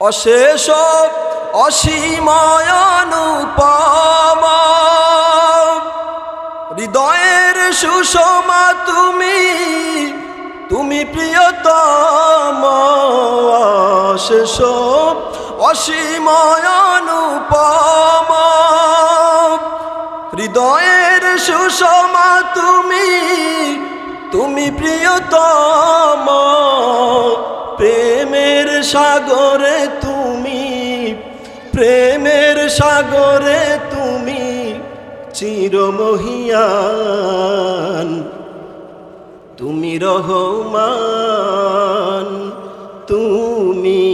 অশেষ অসীময় অনুপমা, হৃদয়ের সুষমা তুমি, তুমি প্রিয়তম। অশেষ অসীময় অনুপমা, হৃদয়ের সুষমা তুমি, তুমি প্রিয়তম। প্রেমের সাগরে তুমি, প্রেমের সাগরে তুমি চিরমহিয়ান, তুমি রহমান, তুমি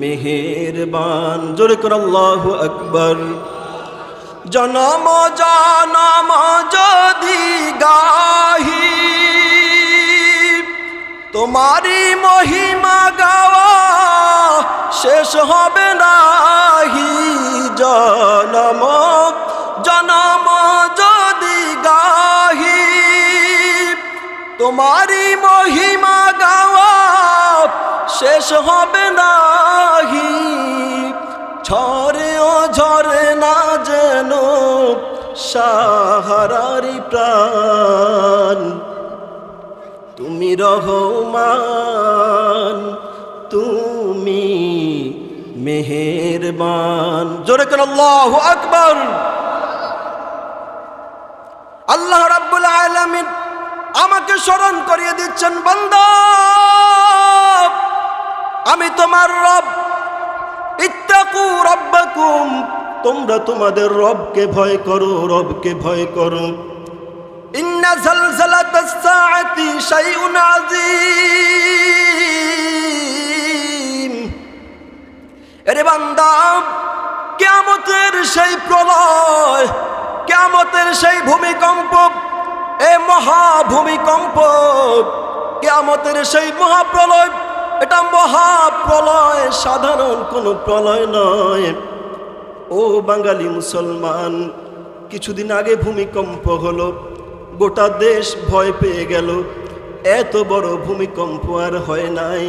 মেহেরবান। জোরে করে আল্লাহু আকবার। জনম জনম যদি গাহি, তোমারি মহিমা গাওয়া শেষ হবে নাহি। জনম জনম যদি গাহি, তোমারি মহিমা গাওয়া শেষ হবে নাহি। ঝরে ও ঝরে না যেন সাহারারি প্রাণ, তুমি রহমান, তুমি মেহেরবান। জোরে করে আল্লাহু আকবার। আল্লাহ রাব্বুল আলামিন আমাকে স্মরণ করিয়ে দিচ্ছেন, বান্দা আমি তোমার রব। ইত্তাকু রাব্বাকুম, তোমরা তোমাদের রবকে ভয় করো, রবকে ভয় করো। ইন্না জালজালাতাস সাআতি শাইউন আযীম। এরে বান্দা, কিয়ামতের সেই প্রলয়, কিয়ামতের সেই ভূমিকম্প, এই মহাভূমিকম্প, কিয়ামতের সেই মহাপ্রলয়, এটা মহাপ্রলয়, সাধারণ কোনো প্রলয় নয়। ও বাঙালি মুসলমান, কিছুদিন আগে ভূমিকম্প হলো, গোটা দেশ ভয় পেয়ে গেল। এত বড় ভূমিকম্প আর হয় নাই,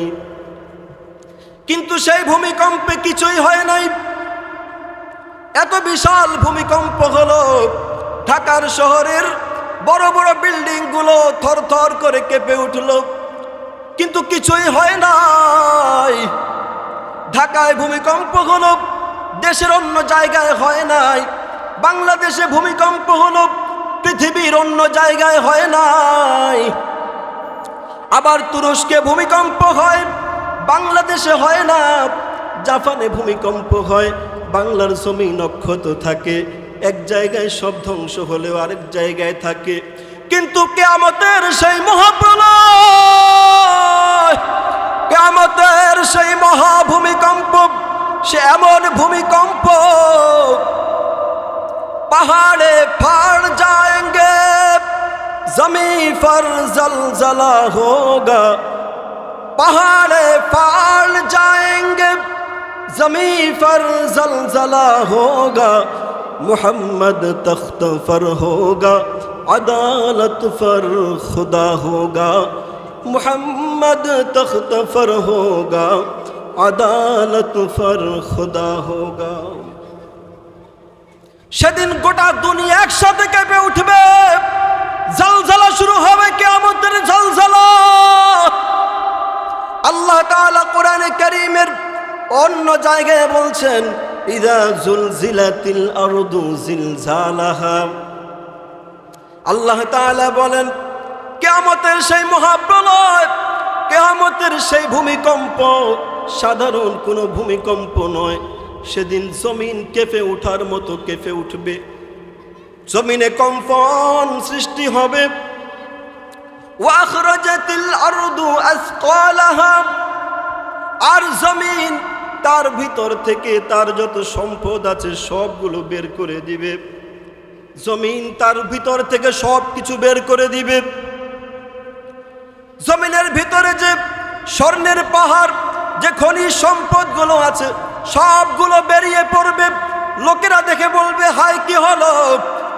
কিন্তু সেই ভূমিকম্পে কিছুই হয় নাই। এত বিশাল ভূমিকম্প হলো, ঢাকার শহরের বড় বড় বিল্ডিং গুলো থরথর করে কেঁপে উঠলো, কিন্তু কিছুই হয় নাই। ঢাকায় ভূমিকম্প হলো, দেশের অন্য জায়গায় হয় নাই। বাংলাদেশে ভূমিকম্প হলো, পৃথিবীর অন্য জায়গায় হয় নাই। আবার তুরস্কে ভূমিকম্প হয়, বাংলাদেশে হয় না। জাপানে ভূমিকম্প হয়, বাংলার জমিন অক্ষত থাকে। এক জায়গায় সব ধ্বংস হলেও আরেক জায়গায় থাকে। কিন্তু কিয়ামতের সেই মহাপ্রলয়, কিয়ামতের সেই মহাভূমিকম্প, সে এমন ভূমিকম্প, पहाड़े फाड़ जाएंगे, जमी पर जलजला होगा। पहाड़े फाड़ जाएंगे, जमी पर जलजला होगा। मोहम्मद तख्त पर होगा, अदालत पर खुदा होगा। मोहम्मद तख्त पर होगा, अदालत पर खुदा होगा। সেদিন গোটা দুনিয়া একসাথে কেঁপে উঠবে, জলজলা শুরু হবে, কিয়ামতের জলজলা। আল্লাহ তাআলা কোরআনে কারীমের অন্য জায়গায় বলছেন, ইযা জুলজিলাতিল আরদু জিলজালাহা। আল্লাহ তাআলা বলেন, কিয়ামতের সেই মহাপ্রলয়, কিয়ামতের সেই ভূমিকম্প সাধারণ কোনো ভূমিকম্প নয়। সেদিন জমিন কেঁপে ওঠার মতো কেঁপে উঠবে, জমিনে কম্পন সৃষ্টি হবে। ওয়াখরাজাতিল আরদু আসকালাহা, আর জমিন তার ভিতর থেকে তার যত সম্পদ আছে সবগুলো বের করে দিবে। জমিন তার ভিতর থেকে সব কিছু বের করে দিবে। জমিনের ভিতরে যে স্বর্ণের পাহাড়, যে খনিজ সম্পদগুলো আছে সবগুলো বেরিয়ে পড়বে। লোকেরা দেখে বলবে, হায় কি হলো?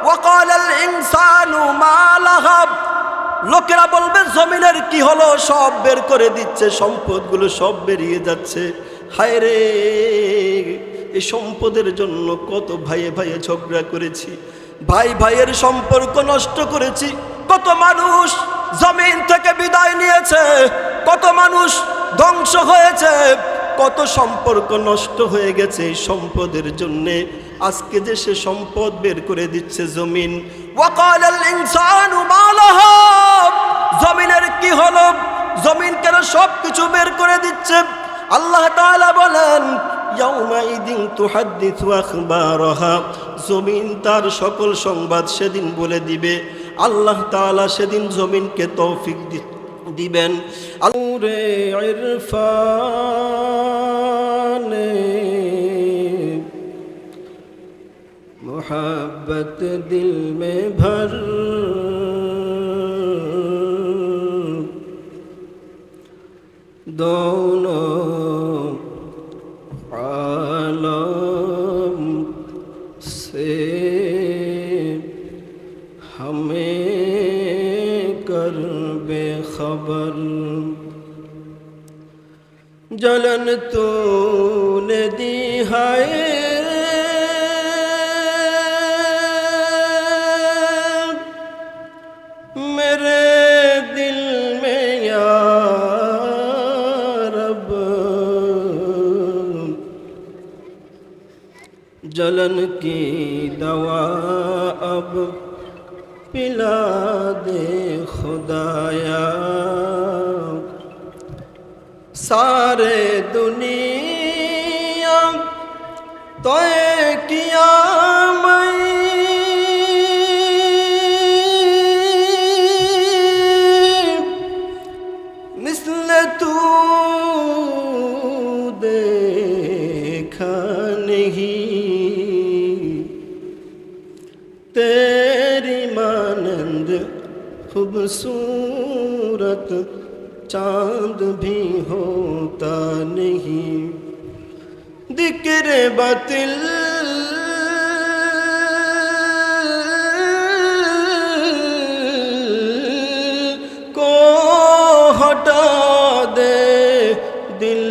ওয়াকালাল ইনসানু মা লাহা। লোকেরা বলবে, জমিনের কি হলো? সব বের করে দিচ্ছে, সম্পদগুলো সব বেরিয়ে যাচ্ছে। হায় রে, এই সম্পদের জন্য কত ভাইয়ে ভাইয়ে ঝগড়া করেছি, ভাই ভাইয়ের সম্পর্ক নষ্ট করেছি, কত মানুষ জমিন থেকে বিদায় নিয়েছে, কত মানুষ ধ্বংস হয়েছে, কত সম্পর্ক নষ্ট হয়ে গেছে এই সম্পদের জন্যে। আজকে যে সে সম্পদ বের করে দিচ্ছে জমিন। ওয়াকালাল ইনসানু মা লাহা, জমিনের কি হলো, জমিন কেন সব কিছু বের করে দিচ্ছে? আল্লাহ তাআলা বলেন ইয়াউমাইদিন তুহাদ্দিসু আখবারাহা, জমিন তার সকল সংবাদ সেদিন বলে দিবে। আল্লাহ তাআলা সেদিন জমিনকে তৌফিক দিবেন। আলুরে ইরফানে मोहब्बत दिल में भर, दोनों आलम से हमें कर बेखबर, जलन तूने दी है जलन की दवा अब पिला दे खुदाया, सारे दुनिया तोय किया मैं, मिसल तू देखा नहीं, तेरी मानंद खूबसूरत चांद भी होता नहीं, दिक्र बातिल को हटा दे दिल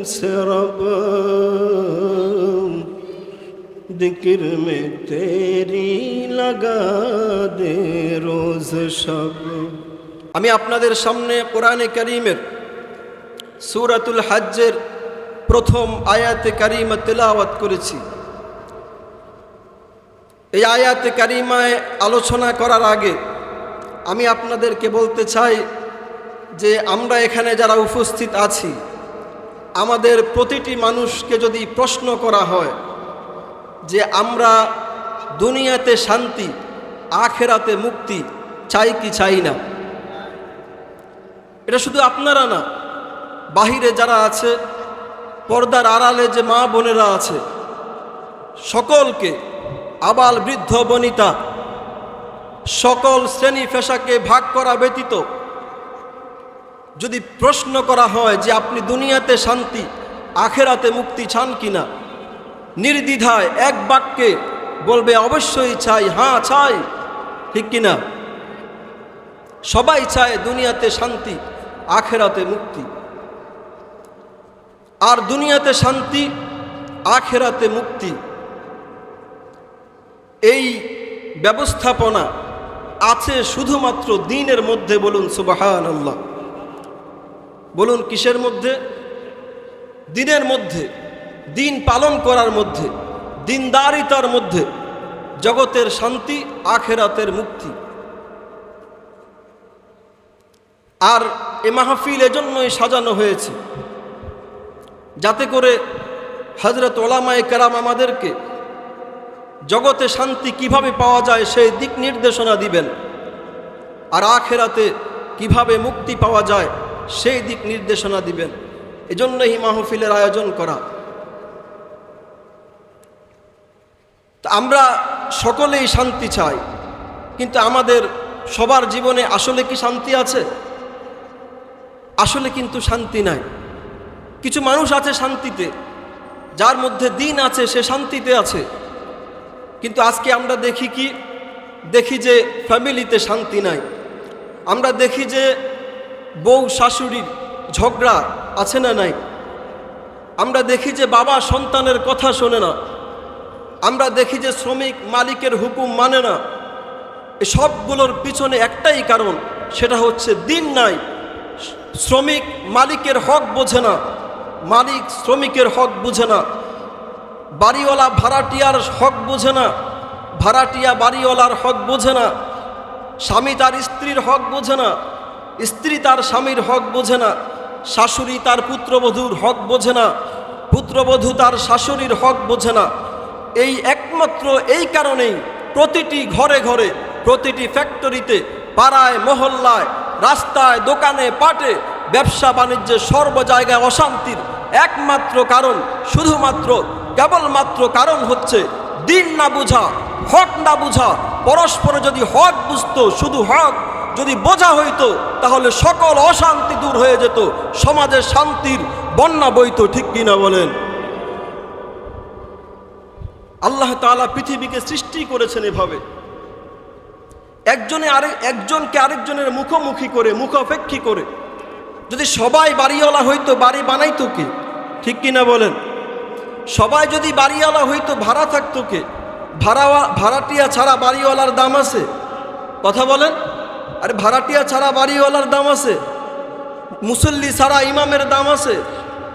से रब, जिक्र में तेरी लगा दे रोज शब। আমি আপনাদের সামনে কোরআনে কারীমের সূরাতুল হজ্জের প্রথম আয়াতে কারীমা তেলাওয়াত করেছি। এই আয়াতে কারীমায় আলোচনা করার আগে আমি আপনাদেরকে বলতে চাই যে আমরা এখানে যারা উপস্থিত আছি, আমাদের প্রতিটি মানুষকে যদি প্রশ্ন করা হয় যে আমরা দুনিয়াতে শান্তি আখেরাতে মুক্তি চাই কি চাই না, এটা শুধু আপনারা না, বাহিরে যারা আছে, পর্দার আড়ালে যে মা বোনেরা আছে, সকলকে, আবাল বৃদ্ধ বনিতা, সকল শ্রেণী পেশাকে ভাগ করা ব্যতীত যদি প্রশ্ন করা হয় যে আপনি দুনিয়াতে শান্তি আখেরাতে মুক্তি চান কিনা, নির্দ্বিধায় এক বাক্যে বলবে অবশ্যই চাই, হ্যাঁ চাই, ঠিক কিনা? সবাই চায় দুনিয়াতে শান্তি আখেরাতে মুক্তি। আর দুনিয়াতে শান্তি আখেরাতে মুক্তি এই ব্যবস্থাপনা আছে শুধুমাত্র দ্বীনের মধ্যে। বলুন সুবহানাল্লাহ। বলুন কিসের মধ্যে? দ্বীনের মধ্যে, দ্বীন পালন করার মধ্যে, দ্বীনদারিতার মধ্যে জগতের শান্তি আখেরাতের মুক্তি। আর এ মাহফিল এজন্যই সাজানো হয়েছে যাতে করে হযরত উলামায়ে কেরাম আমাদেরকে জগতে শান্তি কিভাবে পাওয়া যায় সেই দিক নির্দেশনা দিবেন, আর আখেরাতে কিভাবে মুক্তি পাওয়া যায় সেই দিক নির্দেশনা দিবেন। এজন্যই মাহফিলের আয়োজন করা। তো আমরা সকলেই শান্তি চাই, কিন্তু আমাদের সবার জীবনে আসলে কি শান্তি আছে? আসলে কিন্তু শান্তি নাই। কিছু মানুষ আছে শান্তিতে, যার মধ্যে দ্বীন আছে, সে শান্তিতে আছে। কিন্তু আজকে আমরা দেখি যে ফ্যামিলিতে শান্তি নাই। আমরা দেখি যে বউ শাশুড়ির ঝগড়া আছে না নাই। আমরা দেখি যে বাবা সন্তানের কথা শোনে না, আমরা দেখি যে শ্রমিক মালিকের হুকুম মানে না। এই সবগুলোর পিছনে একটাই কারণ, সেটা হচ্ছে দিন নাই। শ্রমিক মালিকের হক বোঝে না, মালিক শ্রমিকের হক বুঝে না, বাড়িওয়ালা ভাড়াটিয়ার হক বোঝে না, ভাড়াটিয়া বাড়িওয়ালার হক বোঝে না, স্বামী তার স্ত্রীর হক বোঝে না, স্ত্রী তার স্বামীর হক বোঝে না, শাশুড়ি তার পুত্রবধূর হক বোঝে না, পুত্রবধূ তার শাশুড়ির হক বোঝে না। এই একমাত্র এই কারণেই প্রতিটি ঘরে ঘরে, প্রতিটি ফ্যাক্টরিতে, পাড়ায় মহল্লায়, রাস্তায়, দোকানে, পাটে, ব্যবসা বাণিজ্যে, সর্ব জায়গায় অশান্তির একমাত্র কারণ, শুধুমাত্র কেবলমাত্র কারণ হচ্ছে দিন না বুঝা, হক না বুঝা। পরস্পরে যদি হক বুঝতো, শুধু হক যদি বোঝা হইতো, তাহলে সকল অশান্তি দূর হয়ে যেত, সমাজে শান্তির বন্যা বইতো। ঠিক কিনা বলেন? আল্লাহ তাআলা পৃথিবীকে সৃষ্টি করেছেন এভাবে, একজনকে আরেকজনের মুখোমুখি করে, মুখাপেক্ষী করে। যদি সবাই বাড়িওয়ালা হইতো, বাড়ি বানাইতো কে? ঠিক কিনা বলেন? সবাই যদি বাড়িওয়ালা হইতো, ভাড়া থাকতো কে? ভাড়াটিয়া ছাড়া বাড়িওয়ালার দাম আছে? কথা বলেন। আরে ভাড়াটিয়া ছাড়া বাড়িওয়ালার দাম আছে? মুসল্লি ছাড়া ইমামের দাম আছে?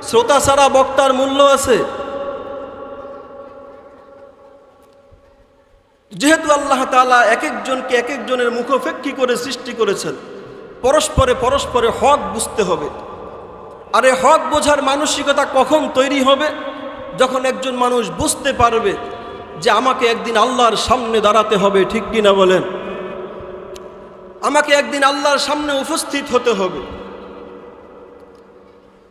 শ্রোতা ছাড়া বক্তার মূল্য আছে? যেহেতু আল্লাহ তাআলা এক একজনকে এক একজনের মুখোপেক্ষী করে সৃষ্টি করেছেন, পরস্পরে হক বুঝতে হবে। আর এই হক বোঝার মানসিকতা কখন তৈরি হবে? যখন একজন মানুষ বুঝতে পারবে যে আমাকে একদিন আল্লাহর সামনে দাঁড়াতে হবে। ঠিক কিনা বলেন? আমাকে একদিন আল্লাহর সামনে উপস্থিত হতে হবে।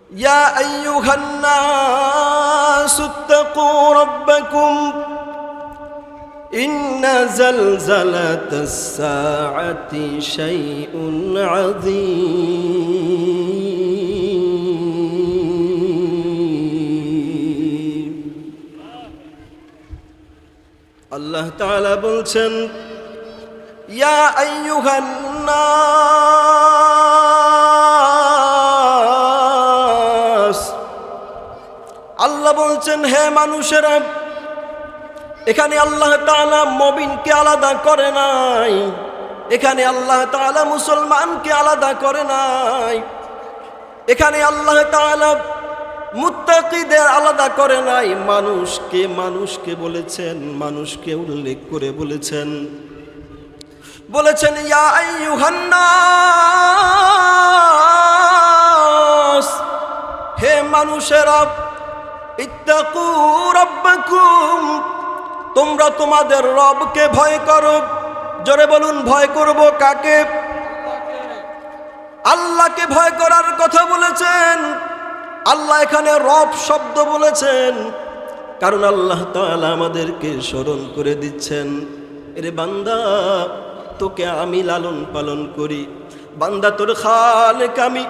ইয়া আইয়ুহান নাসু ইত্তাকু রাব্বাকুম ইন্না জালজালাতাস সাআতি শাইউন আযীম। আল্লাহ তাআলা বলছেন, ইয়া আইয়ুহান নাস, আল্লাহ বলছেন হে মানুষেরা। এখানে আল্লাহ তাআলা মুমিনকে আলাদা করে নাই, এখানে আল্লাহ তাআলা মুসলমানকে আলাদা করে নাই, এখানে আল্লাহ তাআলা মুত্তাকিদের আলাদা করে নাই। মানুষকে বলেছেন, মানুষকে উল্লেখ করে বলেছেন ইয়া আইয়ুহান নাস, হে মানুষেরা, ইত্তাকু রাব্বাকুম, তোমরা তোমাদের রবকে ভয় করো। জোরে বলুন, ভয় করব কাকে? আল্লাহকে ভয় করার কথা বলেছেন। আল্লাহ এখানে রব শব্দ বলেছেন, কারণ আল্লাহ তাআলা আমাদেরকে স্মরণ করে দিচ্ছেন, এরে বান্দা, তোকে আমি লালন পালন করি, বান্দা তোর খালেক আমি,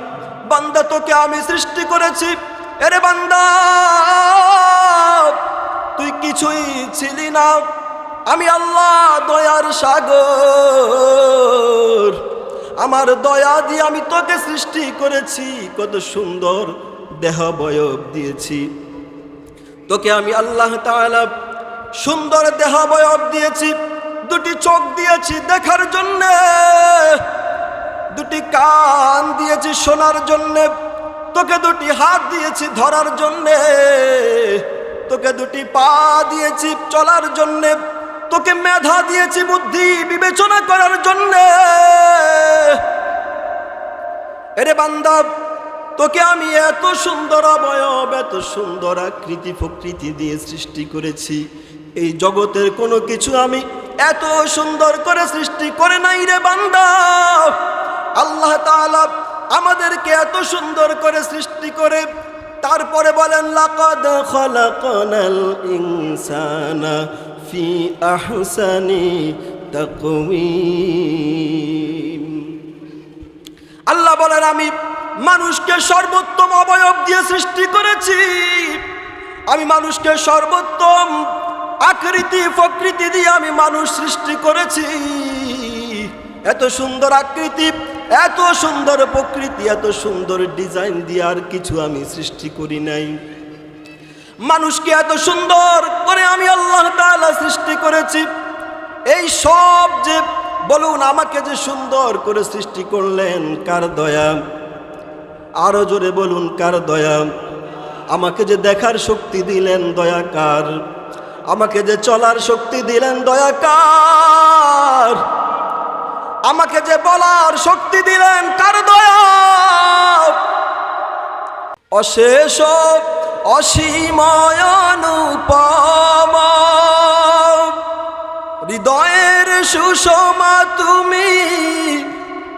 বান্দা তোকে আমি সৃষ্টি করেছি। এরে বান্দা, তুই কিছুই ছিলি না, আমি আল্লাহ দয়ার সাগর, আমার দয়া দিয়ে আমি তোকে সৃষ্টি করেছি। কত সুন্দর দেহাবয়ব দিয়েছি তোকে আমি, আল্লাহ তাআলা সুন্দর দেহাবয়ব দিয়েছি। দুটি চোখ দিয়েছি দেখার জন্যে, দুটি কান দিয়েছি শোনার জন্যে, তোকে দুটি হাত দিয়েছি ধরার জন্যে, তোকে দুটি পা দিয়েছি চলার জন্যে, তোকে মেধা দিয়েছি বুদ্ধি বিবেচনা করার জন্যে। এরে বান্দা, তোকে আমি এত সুন্দর অবয়ব, এত সুন্দর আকৃতি প্রকৃতি দিয়ে সৃষ্টি করেছি। এই জগতের কোনো কিছু আমি এত সুন্দর করে সৃষ্টি করে নাই রে বান্দা। আল্লাহ তাআলা আমাদেরকে এত সুন্দর করে সৃষ্টি করে তারপরে বলেন, লাকাদ খালাকনাল ইনসানা ফি আহসানি তাকওয়িম। আল্লাহ বলেন, আমি মানুষকে সর্বোত্তম অবয়ব দিয়ে সৃষ্টি করেছি, আমি মানুষকে সর্বোত্তম আকৃতি প্রকৃতি দিয়ে আমি মানুষ সৃষ্টি করেছি। এত সুন্দর আকৃতি, এত সুন্দর প্রকৃতি, এত সুন্দর ডিজাইন দিয়ে আর কিছু আমি সৃষ্টি করি নাই। মানুষকে এত সুন্দর করে আমি আল্লাহ তাআলা সৃষ্টি করেছি, এই সব যে বলুন আমাকে যে সুন্দর করে সৃষ্টি করলেন কার দয়া? আরো জোরে বলুন কার দয়া? আমাকে যে দেখার শক্তি দিলেন দয়া কার? আমাকে যে চলার শক্তি দিলেন দয়া কার? আমাকে যে বলার শক্তি দিলেন কার দয়া? অশেষ অসীময় অনুপম হৃদয়ের সুষমা তুমি,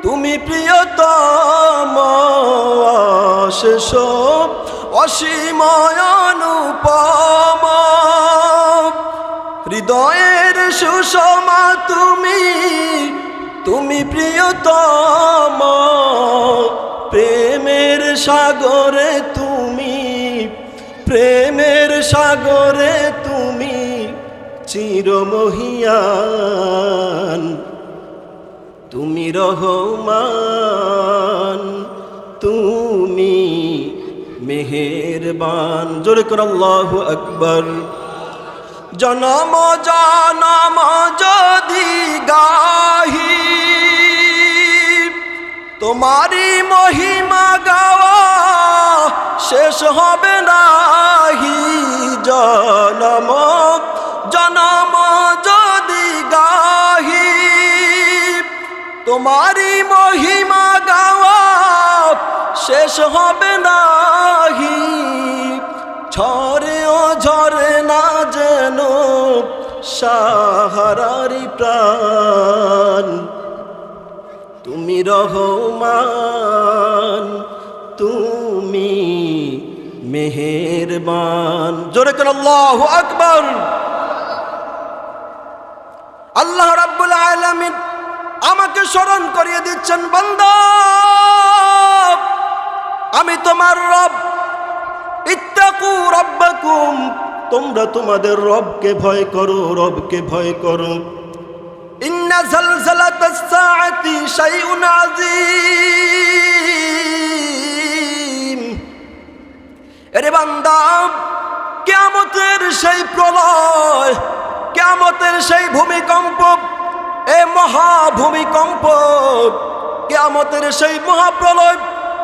তুমি প্রিয়তম। অশেষ অসীময় অনুপম হৃদয়ের সুষমা তুমি, তুমি প্রিয়তম। প্রেমের সাগরে তুমি, প্রেমের সাগরে তুমি চিরমহিয়ান, তুমি রহমান, তুমি মেহেরবান। জোরে করে আল্লাহু আকবার। জনম জনম যদি গাহি তোমারি মহিমা গাওয়া শেষ হবে নাহি। জনম জনম যদি গাহি তোমারি মহিমা গাওয়া শেষ হবে নাহি। ঝরে ও ঝরে না যেন সাহারারি প্রাণ, তুমি রহমান, তুমি মেহেরবান। জোরে করে আল্লাহু আকবার। আল্লাহ রাব্বুল আলামিন আমাকে স্মরণ করিয়ে দিচ্ছেন, বান্দা আমি তোমার রব। ইত্তাকু রাব্বাকুম, তোমরা তোমাদের রবকে ভয় করো, রবকে ভয় করো। ইন্না জালজালাতাস সাআতি শাইউন আযীম। আরে বান্দা, কিয়ামতের সেই প্রলয়, কিয়ামতের সেই ভূমিকম্প, এই মহাভূমিকম্প, কিয়ামতের সেই মহাপ্রলয়,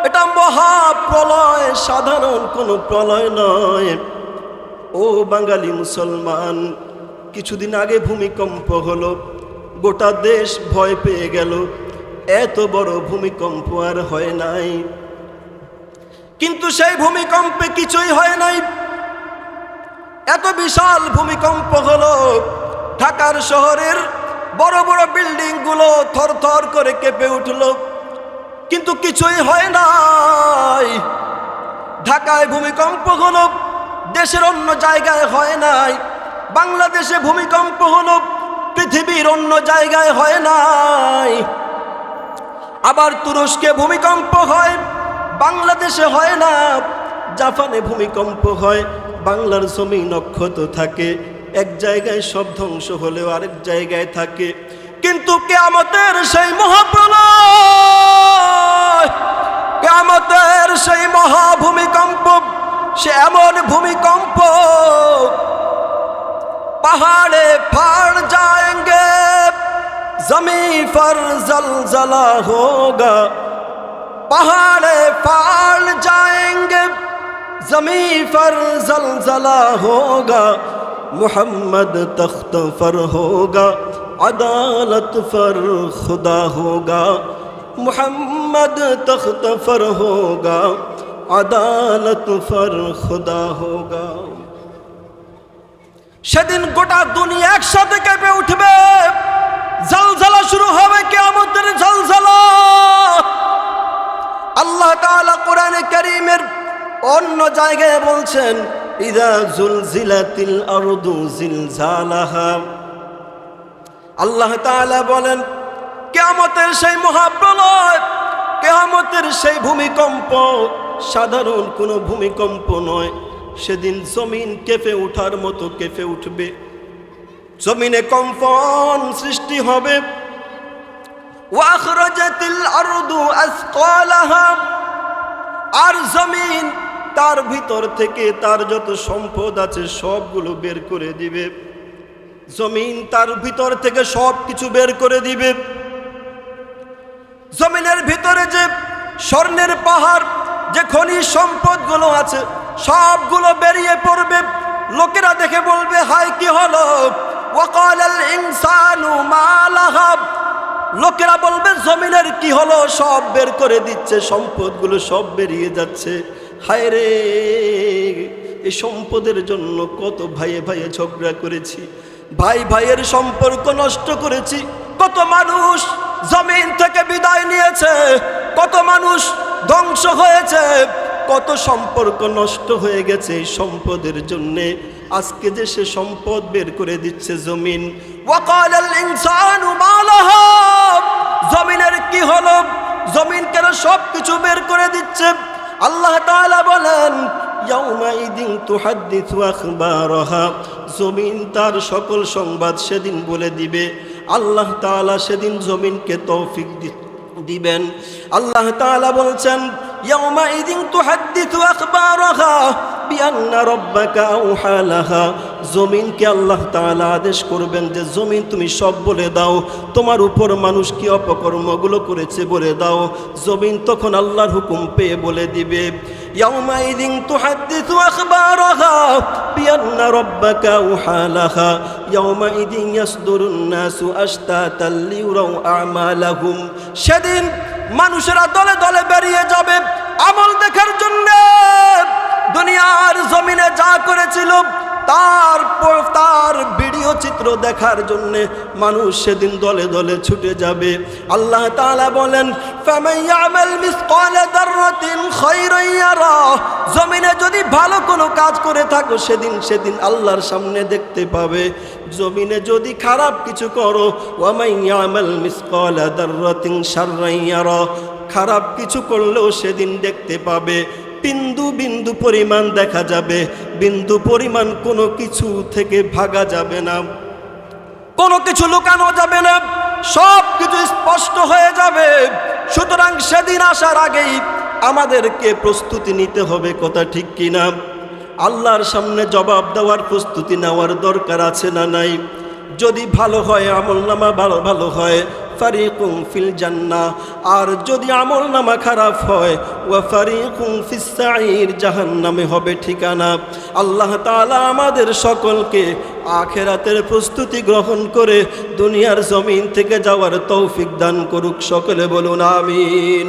এটা মহাপ্রলয়, সাধারণ কোনো প্রলয় নয়। ও বাঙালি মুসলমান, কিছুদিন আগে ভূমিকম্প হলো, গোটা দেশ ভয় পেয়ে গেল। এত বড় ভূমিকম্প আর হয় নাই, কিন্তু সেই ভূমিকম্পে কিছুই হয় নাই। এত বিশাল ভূমিকম্প হলো, ঢাকার শহরের বড় বড় বিল্ডিং গুলো থরথর করে কেঁপে উঠলো, কিন্তু কিছুই হয় নাই। ঢাকায় ভূমিকম্প হলো, দেশের অন্য জায়গায় হয় নাই। বাংলাদেশে ভূমিকম্প হলো, পৃথিবীর অন্য জায়গায় হয় নাই। আবার তুরস্কে ভূমিকম্প হয়, বাংলাদেশে হয় না। জাপানে ভূমিকম্প হয়, বাংলার জমিন অক্ষত থাকে। এক জায়গায় সব ধ্বংস হলেও আরেক জায়গায় থাকে। কিন্তু কিয়ামতের সেই মহাপ্রলয়, কিয়ামতের সেই মহাভূমিকম্প, সে এমন ভূমিকম্প पहाड़े फाड़ जाएंगे, जमीन पर जलजला होगा। पहाड़े फाड़ जाएंगे, जमीन पर जलजला होगा। मोहम्मद तख्त पर होगा, अदालत पर खुदा होगा। मोहम्मद तख्त पर होगा, अदालत पर खुदा होगा। সেদিন গোটা দুনিয়া একসাথে কেঁপে উঠবে, জলজলা শুরু হবে, কিয়ামতের জলজলা। আল্লাহ তাআলা কোরআনে কারীমের অন্য জায়গায় বলছেন, ইযা জুলজিলাতিল আরদু জিলজালাহা। আল্লাহ তাআলা বলেন, কিয়ামতের সেই মহাপ্রলয়, কিয়ামতের সেই ভূমিকম্প সাধারণ কোনো ভূমিকম্প নয়। সেদিন জমিন কেঁপে ওঠার মতো কেঁপে উঠবে, জমিনে কম্পন সৃষ্টি হবে। ওয়াখরাজাতিল আরদু আসকালাহা, আর জমিন তার ভিতর থেকে তার যত সম্পদ আছে সবগুলো বের করে দিবে। জমিন তার ভিতর থেকে সব কিছু বের করে দিবে। জমিনের ভিতরে যে স্বর্ণের পাহাড়, যে খনিজ সম্পদগুলো আছে সবগুলো বেরিয়ে পড়বে। লোকেরা দেখে বলবে হায় কি হলো, ওয়াকালাল ইনসানু মা লাহা। লোকেরা বলবে জমিনের কি হলো, সব বের করে দিচ্ছে, সম্পদগুলো সব বেরিয়ে যাচ্ছে। হায় রে, এই সম্পদের জন্য কত ভাইয়ে ভাইয়ে ঝগড়া করেছি, ভাই ভাইয়ের সম্পর্ক নষ্ট করেছি, কত মানুষ জমিন থেকে বিদায় নিয়েছে, কত মানুষ ধ্বংস হয়েছে, কত সম্পর্ক নষ্ট হয়ে গেছে এই সম্পদের জন্যে। আজকে যে সে সম্পদ বের করে দিচ্ছে জমিন। ওয়াকালাল ইনসানু মা লাহা। জমিনের কি হলো, জমিন কেন সব কিছু বের করে দিচ্ছে? আল্লাহ তাআলা বলেন ইয়াউমাইদিন তুহাদ্দিসু আখবারাহা। জমিন তার সকল সংবাদ সেদিন বলে দিবে। আল্লাহ তাআলা সেদিন জমিনকে তৌফিক দিবেন। আল্লাহ তাআলা বলছেন ইয়াউমাইদিন তুহাদ্দিসু আখবারাহা বিআন্না রাব্বাকা আওহা লাহা। জমিনকে আল্লাহ তাআলা আদেশ করবেন যে জমিন তুমি সব বলে দাও, তোমার উপর মানুষ কি অপকর্মগুলো করেছে বলে দাও। জমিন তখন আল্লাহর হুকুম পেয়ে বলে দিবে ইয়াউমাইদিন তুহাদ্দিসু আখবারাহা বিআন্না রাব্বাকা আওহা লাহা ইয়াউমাইদিন ইয়াসদুরুন নাসু আশতাতাল লিউরাউ আমালাহুম। সেদিন মানুষেরা দলে দলে বেরিয়ে যাবে আমল দেখার জন্য। দুনিয়ার জমিনে যা করেছিল তার ভিডিও চিত্র দেখার জন্য মানুষ সেদিন দলে দলে ছুটে যাবে। আল্লাহ তাআলা বলেন ফামান ইয়ামাল মিসকালা যাররাতিন খায়রান ইয়ারা। জমিনে যদি ভালো কোনো কাজ করে থাকো সেদিন আল্লাহর সামনে দেখতে পাবে। জমিনে যদি খারাপ কিছু করো ওয়া মান ইয়ামাল মিসকালা যাররাতিন শাররান ইয়ারা। খারাপ কিছু করলেও সেদিন দেখতে পাবে। বিন্দু বিন্দু পরিমাণ দেখা যাবে, বিন্দু পরিমাণ কোনো কিছু থেকে ভাগা যাবে না, কোনো কিছু লুকানো যাবে না, সব কিছু স্পষ্ট হয়ে যাবে। সুতরাং সেদিন আসার আগেই আমাদেরকে প্রস্তুতি নিতে হবে, কথা ঠিক কিনা? আল্লাহর সামনে জবাব দেওয়ার প্রস্তুতি নেওয়ার দরকার আছে না নাই? যদি ভালো হয় আমলনামা ভালো হয় ফারিকুম ফিল জান্নাহ, আর যদি আমলনামা খারাপ হয় ওয়া ফারিকুম ফিস সাঈর, জাহান্নামে হবে ঠিকানা। আল্লাহ তাআলা আমাদের সকলকে আখিরাতের প্রস্তুতি গ্রহণ করে দুনিয়ার জমিন থেকে যাওয়ার তৌফিক দান করুক। সকলে বলুন আমিন।